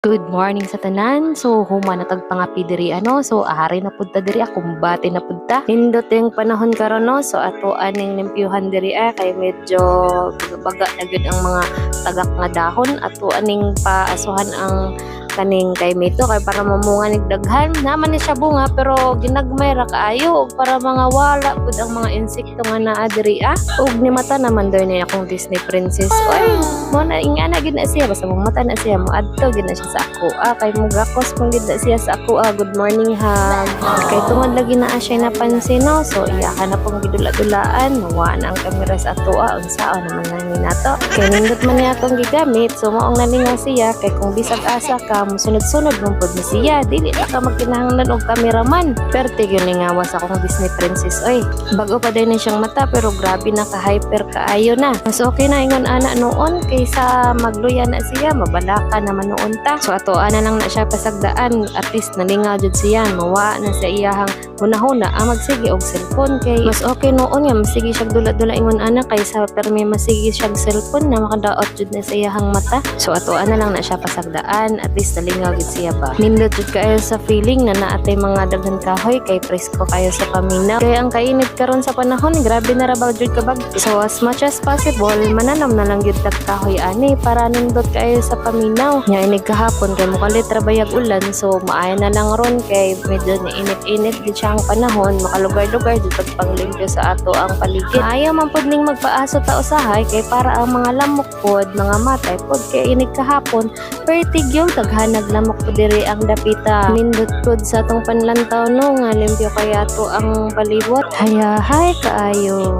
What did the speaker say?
Good morning sa tanan. So human na tagpangapi diri ano. So ahari na pud ta diri kumbati na pud ta. Nindot yung panahon karon no. So ato aning limpyuhan diri kay medyo baga na gyud ang mga tagak nga dahon. Ato aning paasuhan ang kaning kay mito kay para mamunga nig daghan. Naman ni siya bunga pero ginagmay ra kaayo ug para mga wala pud ang mga insekto nga naa diri Ug ni mata naman daw ni akong Disney princess. Oy, mo na ingana gid na siya basta mong mata na siya mo adto gid na siya sa ako kay mugakos man gid na siya sa ako good morning ha kay tungod lagi na siya napansin no so iya ka na pong gidula-dulaan nawa na ang kamera sa ato unsaon naman nani nato kay nindot man niya atong gigamit so maong nalingaw siya kay kung bisag asa ka musunod-sunod mong pud ni siya dili na ka magkinahanglan og kameraman perte gyud lingawa sa akong Disney princess oy bago pa din siyang mata pero grabe na ka hyper kaayo na mas okay na ingon ana noon kaysa magluya na siya mabalaka naman noon ta so ato ana lang na siya pasagdaan at least nalingaw jud siya mawa na sa iyahang hunahuna magsige og cellphone kay mas okay noon nga masige siya dula-dula ingon ana kaysa permi masige siya cellphone na makadaot jud na sa iyahang mata so ato ana lang na siya pasagdaan at least nalingaw gid siya ba nindot jud kayo sa feeling na naatay mga daghan kahoy kay presko kayo sa paminaw kay ang kainit karon sa panahon grabe na rabaw jud kabag so as much as possible mananam na lang jud tag kahoy ani para nindot kayo sa paminaw nya inig kahapon kay mukalit rabayag ulan so maayo na lang ron kay medyo init-init gid siya ang panahon makalugar-lugar jud pag panglimpyo sa ato ang paligid ayaw man pud ning magpaaso ta usahay kay para ang mga lamok pod mga matay pod kay inig kahapon pertigyo daghanag lamok pod diri ang dapita nindot pod sa atong panlantaw no nga limpyo kay ato ang palibot hayahay kaayo